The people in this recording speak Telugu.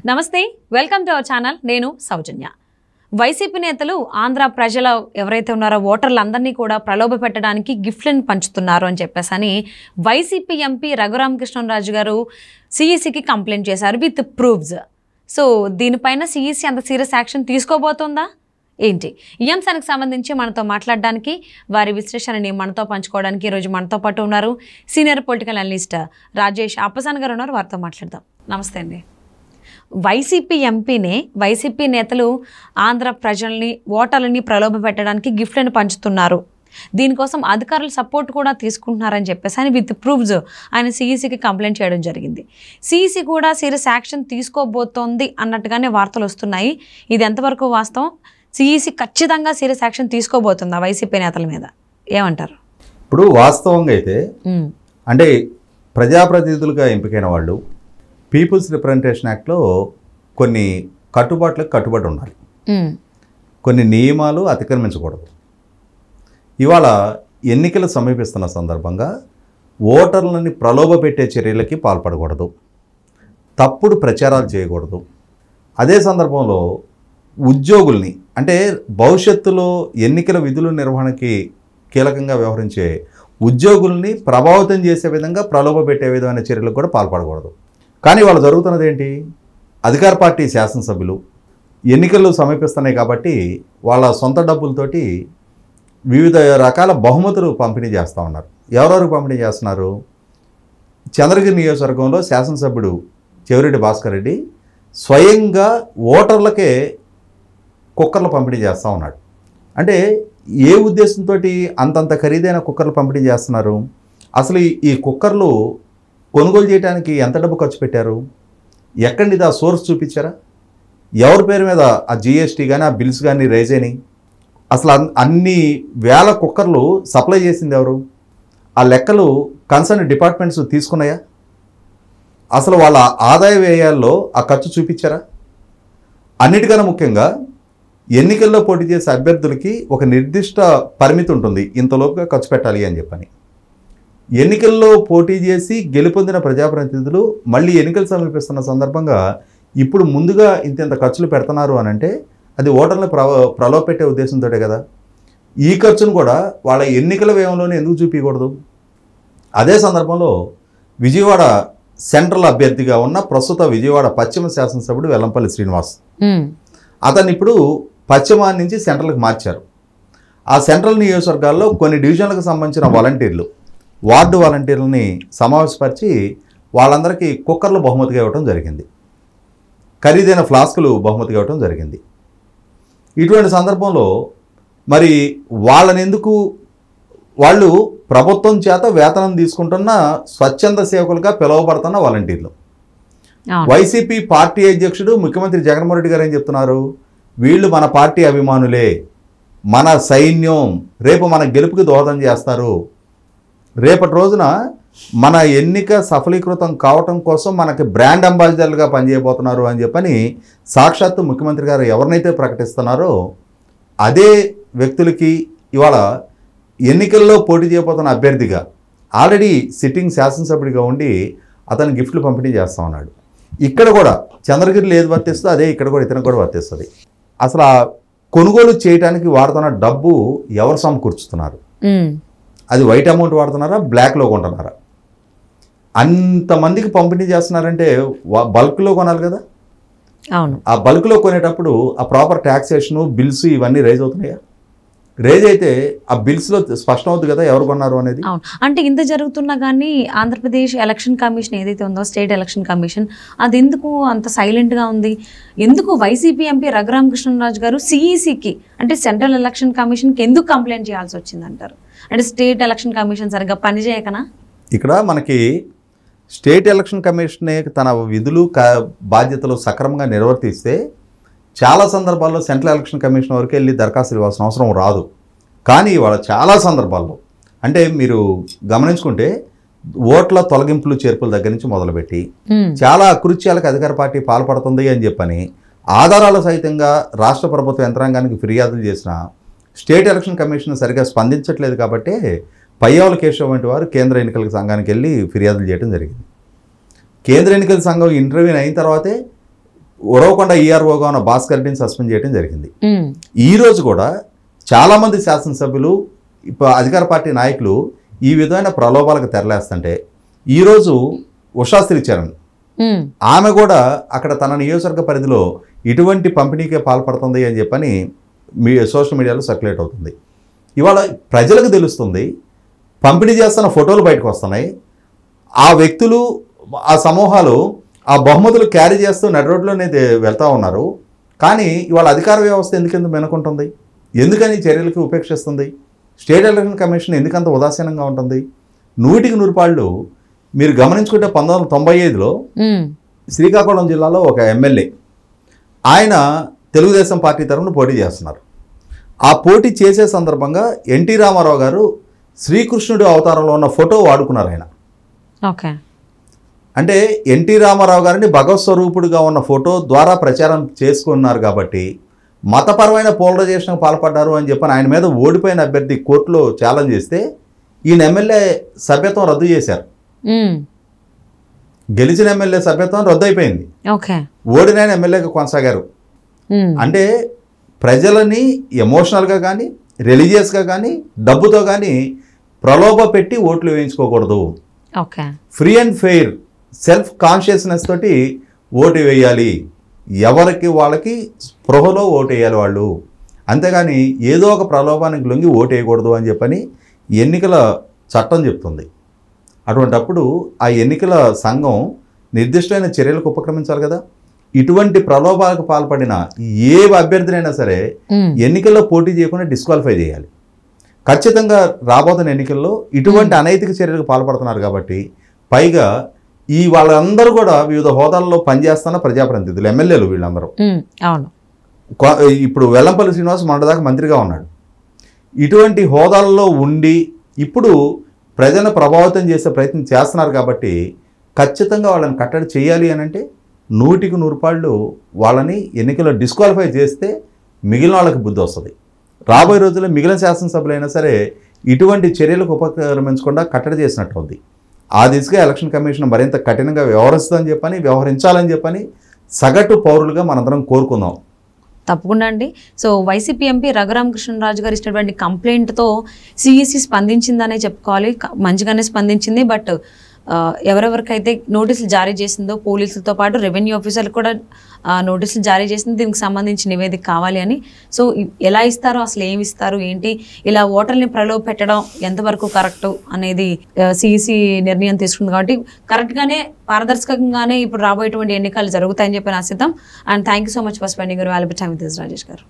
నమస్తే, వెల్కమ్ టు అవర్ ఛానల్. నేను సౌజన్య. వైసీపీ నేతలు ఆంధ్ర ప్రజల ఎవరైతే ఉన్నారో ఓటర్లందరినీ కూడా ప్రలోభ పెట్టడానికి గిఫ్ట్లను పంచుతున్నారు అని చెప్పేసి వైసీపీ ఎంపీ రఘురామకృష్ణరాజు గారు సిఈసికి కంప్లైంట్ చేశారు విత్ ప్రూఫ్స్. సో దీనిపైన సిఈసి అంత సీరియస్ యాక్షన్ తీసుకోబోతుందా ఏంటి? ఈ అంశానికి సంబంధించి మనతో మాట్లాడడానికి, వారి విశ్లేషణని మనతో పంచుకోవడానికి ఈరోజు మనతో పాటు ఉన్నారు సీనియర్ పొలిటికల్ అనలిస్ట్ రాజేష్ అప్పసాన్ గారు ఉన్నారు. వారితో మాట్లాడదాం. నమస్తే అండి. వైసీపీ ఎంపీనే వైసీపీ నేతలు ఆంధ్ర ప్రజల్ని ఓటర్లని ప్రలోభ పెట్టడానికి గిఫ్ట్లను పంచుతున్నారు, దీనికోసం అధికారులు సపోర్ట్ కూడా తీసుకుంటున్నారని చెప్పేసి ఆయన విత్ ప్రూఫ్స్ ఆయన సిఈసికి కంప్లైంట్ చేయడం జరిగింది. సిఈసి కూడా సీరియస్ యాక్షన్ తీసుకోబోతోంది అన్నట్టుగానే వార్తలు వస్తున్నాయి. ఇది ఎంతవరకు వాస్తవం? సిఈసి ఖచ్చితంగా సీరియస్ యాక్షన్ తీసుకోబోతుందా వైసీపీ నేతల మీద? ఏమంటారు? ఇప్పుడు వాస్తవంగా అయితే అంటే ప్రజాప్రతినిధులుగా ఎంపికైన వాళ్ళు పీపుల్స్ రిప్రజెంటేషన్ యాక్ట్లో కొన్ని కట్టుబాట్లకు కట్టుబడి ఉండాలి, కొన్ని నియమాలు అతిక్రమించకూడదు. ఇవాళ ఎన్నికలు సమీపిస్తున్న సందర్భంగా ఓటర్లని ప్రలోభ పెట్టే చర్యలకి పాల్పడకూడదు, తప్పుడు ప్రచారాలు చేయకూడదు. అదే సందర్భంలో ఉద్యోగుల్ని అంటే భవిష్యత్తులో ఎన్నికల విధుల నిర్వహణకి కీలకంగా వ్యవహరించే ఉద్యోగుల్ని ప్రభావితం చేసే విధంగా ప్రలోభ పెట్టే విధమైన చర్యలకు కూడా పాల్పడకూడదు. కానీ వాళ్ళు జరుగుతున్నది ఏంటి? అధికార పార్టీ శాసనసభ్యులు ఎన్నికలు సమీపిస్తున్నాయి కాబట్టి వాళ్ళ సొంత డబ్బులతోటి వివిధ రకాల బహుమతులు పంపిణీ చేస్తూ ఉన్నారు. ఎవరెవరికి పంపిణీ చేస్తున్నారు? చంద్రగిరి నియోజకవర్గంలో శాసనసభ్యుడు చెవిరెడ్డి భాస్కర్ రెడ్డి స్వయంగా ఓటర్లకే కుక్కర్లు పంపిణీ చేస్తూ ఉన్నాడు. అంటే ఏ ఉద్దేశంతో అంతంత ఖరీదైన కుక్కర్లు పంపిణీ చేస్తున్నారు? అసలు ఈ కుక్కర్లు కొనుగోలు చేయడానికి ఎంత డబ్బు ఖర్చు పెట్టారు? ఎక్కడి ఆ సోర్స్ చూపించారా? ఎవరి పేరు మీద ఆ జిఎస్టీ కానీ ఆ బిల్స్ కానీ రైజ్ అయినాయి? అసలు అన్ని వేల కుక్కర్లు సప్లై చేసింది ఎవరు? ఆ లెక్కలు కన్సర్న్ డిపార్ట్మెంట్స్ తీసుకున్నాయా? అసలు వాళ్ళ ఆదాయ వ్యయాల్లో ఆ ఖర్చు చూపించారా? అన్నిటికన్నా ముఖ్యంగా ఎన్నికల్లో పోటీ చేసే అభ్యర్థులకి ఒక నిర్దిష్ట పరిమితి ఉంటుంది, ఇంతలోపుగా ఖర్చు పెట్టాలి అని చెప్పని. ఎన్నికల్లో పోటీ చేసి గెలుపొందిన ప్రజాప్రతినిధులు మళ్ళీ ఎన్నికలు సమీపిస్తున్న సందర్భంగా ఇప్పుడు ముందుగా ఇంత ఖర్చులు పెడుతున్నారు అని అంటే అది ఓటర్లను ప్రలోభ పెట్టే ఉద్దేశంతో కదా. ఈ ఖర్చును కూడా వాళ్ళ ఎన్నికల వ్యయంలోనే ఎందుకు చూపించకూడదు? అదే సందర్భంలో విజయవాడ సెంట్రల్ అభ్యర్థిగా ఉన్న ప్రస్తుత విజయవాడ పశ్చిమ శాసనసభ్యుడు వెల్లంపల్లి శ్రీనివాస్, అతన్ని ఇప్పుడు పశ్చిమ నుంచి సెంట్రల్కి మార్చారు. ఆ సెంట్రల్ నియోజకవర్గాల్లో కొన్ని డివిజన్లకు సంబంధించిన వాలంటీర్లు, వార్డు వాలంటీర్లని సమావేశపరిచి వాళ్ళందరికీ కుక్కర్లు బహుమతిగా ఇవ్వడం జరిగింది, ఖరీదైన ఫ్లాస్కులు బహుమతిగా ఇవ్వడం జరిగింది. ఇటువంటి సందర్భంలో మరి వాళ్ళని ఎందుకు, వాళ్ళు ప్రభుత్వం చేత వేతనం తీసుకుంటున్న స్వచ్ఛంద సేవకులుగా పిలువబడుతున్న వాలంటీర్లు. వైసీపీ పార్టీ అధ్యక్షుడు ముఖ్యమంత్రి జగన్మోహన్ రెడ్డి గారు ఏం చెప్తున్నారు? వీళ్ళు మన పార్టీ అభిమానులే, మన సైన్యం, రేపు మన గెలుపుకి దోహదం చేస్తారు, రేపటి రోజున మన ఎన్నిక సఫలీకృతం కావటం కోసం మనకి బ్రాండ్ అంబాసిడర్లుగా పనిచేయబోతున్నారు అని చెప్పని సాక్షాత్తు ముఖ్యమంత్రి గారు ఎవరినైతే ప్రకటిస్తున్నారో అదే వ్యక్తులకి ఇవాళ ఎన్నికల్లో పోటీ చేయబోతున్న అభ్యర్థిగా ఆల్రెడీ సిట్టింగ్ శాసనసభ్యుడిగా ఉండి అతను గిఫ్ట్లు పంపిణీ చేస్తూ ఉన్నాడు. ఇక్కడ కూడా చంద్రగిరిలో ఏది వర్తిస్తుందో అదే ఇక్కడ కూడా ఇతను కూడా వర్తిస్తుంది. అసలు ఆ కొనుగోలు చేయడానికి వాడుతున్న డబ్బు ఎవరు సమకూర్చుతున్నారు? అది వైట్ అమౌంట్ వాడుతున్నారా, బ్లాక్లో కొంటున్నారా? అంతమందికి పంపిణీ చేస్తున్నారంటే బల్క్లో కొనాలి కదా. అవును. ఆ బల్క్లో కొనేటప్పుడు ఆ ప్రాపర్ ట్యాక్సేషను, బిల్స్ ఇవన్నీ రైజ్ అవుతున్నాయా? రేజ్ అయితే ఆ బిల్స్లో స్పష్టం అవుతుంది కదా ఎవరు కొన్నారు అనేది. అవును. అంటే ఇంత జరుగుతున్నా కానీ ఆంధ్రప్రదేశ్ ఎలక్షన్ కమిషన్ ఏదైతే ఉందో, స్టేట్ ఎలక్షన్ కమిషన్, అది ఎందుకు అంత సైలెంట్గా ఉంది? ఎందుకు వైసీపీ ఎంపీ రఘురామకృష్ణరాజు గారు సిఈసికి అంటే సెంట్రల్ ఎలక్షన్ కమిషన్కి ఎందుకు కంప్లైంట్ చేయాల్సి వచ్చిందంటారు? అంటే స్టేట్ ఎలక్షన్ కమిషన్ సరిగ్గా పనిచేయకనా? ఇక్కడ మనకి స్టేట్ ఎలక్షన్ కమిషనే తన విధులు బాధ్యతలు సక్రమంగా నిర్వర్తిస్తే చాలా సందర్భాల్లో సెంట్రల్ ఎలక్షన్ కమిషన్ వరకు వెళ్ళి దరఖాస్తు ఇవ్వాల్సిన అవసరం రాదు. కానీ ఇవాళ చాలా సందర్భాల్లో అంటే మీరు గమనించుకుంటే ఓట్ల తొలగింపులు చేర్పుల దగ్గర నుంచి మొదలుపెట్టి చాలా అకృత్యాలకు అధికార పార్టీ పాల్పడుతుంది అని చెప్పని ఆధారాల సహితంగా రాష్ట్ర ప్రభుత్వ యంత్రాంగానికి ఫిర్యాదులు చేసిన స్టేట్ ఎలక్షన్ కమిషన్ సరిగా స్పందించట్లేదు కాబట్టి పయ్యావుల కేశవ్ వంటి వారు కేంద్ర ఎన్నికల సంఘానికి వెళ్ళి ఫిర్యాదులు చేయడం జరిగింది. కేంద్ర ఎన్నికల సంఘం ఇంటర్వ్యూ అయిన తర్వాతే ఉరవకొండ ఈఆర్ఓగా ఉన్న భాస్కర్ రెడ్డిని సస్పెండ్ చేయడం జరిగింది. ఉమ్, ఈ రోజు కూడా చాలామంది శాసనసభ్యులు ఇప్పుడు అధికార పార్టీ నాయకులు ఈ విధమైన ప్రలోభాలకు తెరలేస్తుంటే ఈరోజు ఉషా శ్రీచరణ్ ఉమ్, ఆమె కూడా అక్కడ తన నియోజకవర్గ పరిధిలో ఇటువంటి పంపిణీకే పాల్పడుతుంది అని చెప్పని సోషల్ మీడియాలో సర్క్యులేట్ అవుతుంది. ఇవాళ ప్రజలకు తెలుస్తుంది, పంపిణీ చేస్తున్న ఫోటోలు బయటకు వస్తున్నాయి, ఆ వ్యక్తులు ఆ సమూహాలు ఆ బహుమతులు క్యారీ చేస్తూ నడి రోడ్లోనే వెళ్తూ ఉన్నారు. కానీ ఇవాళ అధికార వ్యవస్థ ఎందుకెందుకు మెనుకుంటుంది, ఎందుకని చర్యలకు ఉపేక్షిస్తుంది, స్టేట్ ఎలక్షన్ కమిషన్ ఎందుకంత ఉదాసీనంగా ఉంటుంది? 100కి 100 పాళ్ళు మీరు గమనించుకుంటే 1995లో ఉమ్, శ్రీకాకుళం జిల్లాలో ఒక ఎమ్మెల్యే ఆయన తెలుగుదేశం పార్టీ తరఫున పోటీ చేస్తున్నారు. ఆ పోటీ చేసే సందర్భంగా ఎన్టీ రామారావు గారు శ్రీకృష్ణుడి అవతారంలో ఉన్న ఫోటో వాడుకున్నారు ఆయన. ఓకే. అంటే ఎన్టీ రామారావు గారిని భగవత్ స్వరూపుడిగా ఉన్న ఫోటో ద్వారా ప్రచారం చేసుకున్నారు కాబట్టి మతపరమైన పోలరైజేషన్కి పాల్పడ్డారు అని చెప్పని ఆయన మీద ఓడిపోయిన అభ్యర్థి కోర్టులో ఛాలెంజ్ చేస్తే ఈయన ఎమ్మెల్యే సభ్యత్వం రద్దు చేశారు. ఉమ్, గెలిచిన ఎమ్మెల్యే సభ్యత్వం రద్దు అయిపోయింది, ఓకే. ఓడిన ఎమ్మెల్యేగా కొనసాగారు. ఉమ్, అంటే ప్రజలని ఎమోషనల్గా కానీ రిలీజియస్గా కానీ డబ్బుతో కానీ ప్రలోభ పెట్టి ఓట్లు వేయించుకోకూడదు. Okay. Free and fair self consciousness తోటి ఓటు వేయాలి, ఎవరికి వాళ్ళకి స్పృహలో ఓటు వేయాలి వాళ్ళు, అంతేగాని ఏదో ఒక ప్రలోభానికి లొంగి ఓటు వేయకూడదు అని చెప్పని ఎన్నికల చట్టం చెప్తుంది. అటువంటప్పుడు ఆ ఎన్నికల సంఘం నిర్దిష్టమైన చర్యలకు ఉపక్రమించాలి కదా. ఇటువంటి ప్రలోభాలకు పాల్పడిన ఏ అభ్యర్థినైనా సరే ఎన్నికల్లో పోటీ చేయకుండా డిస్క్వాలిఫై చేయాలి. ఖచ్చితంగా రాబోతున్న ఎన్నికల్లో ఇటువంటి అనైతిక చర్యలకు పాల్పడుతున్నారు కాబట్టి, పైగా ఈ వాళ్ళందరూ కూడా వివిధ హోదాల్లో పనిచేస్తున్న ప్రజాప్రతినిధులు, ఎమ్మెల్యేలు వీళ్ళందరూ. అవును. ఇప్పుడు వెల్లంపల్లి శ్రీనివాస్ మొన్నటిదాకా మంత్రిగా ఉన్నాడు. ఇటువంటి హోదాల్లో ఉండి ఇప్పుడు ప్రజలను ప్రభావితం చేసే ప్రయత్నం చేస్తున్నారు కాబట్టి ఖచ్చితంగా వాళ్ళని కట్టడి చేయాలి అని అంటే 100కి 100 పాళ్ళు వాళ్ళని ఎన్నికల్లో డిస్క్వాలిఫై చేస్తే మిగిలిన వాళ్ళకి బుద్ధి వస్తుంది. రాబోయే రోజుల్లో మిగిలిన శాసనసభ్యులైనా సరే ఇటువంటి చర్యలకు ఉపక్రమించకుండా కట్టడి చేసినట్టు ఉంది. ఆ దిశగా ఎలక్షన్ కమిషన్ మరింత కఠినంగా వ్యవహరించాలని చెప్పని సగటు పౌరులుగా మనందరం కోరుకుందాం. తప్పకుండా అండి. సో వైసీపీ ఎంపీ రఘురామకృష్ణరాజు గారు ఇచ్చినటువంటి కంప్లైంట్తో సిఈసి స్పందించిందనే చెప్పుకోవాలి. మంచిగానే స్పందించింది. బట్ ఎవరెవరికైతే నోటీసులు జారీ చేసిందో పోలీసులతో పాటు రెవెన్యూ ఆఫీసర్లు కూడా నోటీసులు జారీ చేసింది, దీనికి సంబంధించి నివేదిక కావాలి అని. సో ఎలా ఇస్తారో, అసలు ఏమి ఇస్తారు ఏంటి, ఇలా ఓటర్ని ప్రలోభ పెట్టడం ఎంతవరకు కరెక్ట్ అనేది సిఈసి నిర్ణయం తీసుకుంది కాబట్టి కరెక్ట్గానే పారదర్శకంగానే ఇప్పుడు రాబోయేటువంటి ఎన్నికలు జరుగుతాయని చెప్పి ఆశిద్దాం. And thank you so much for spending your valuable time with us, Rajesh గారు.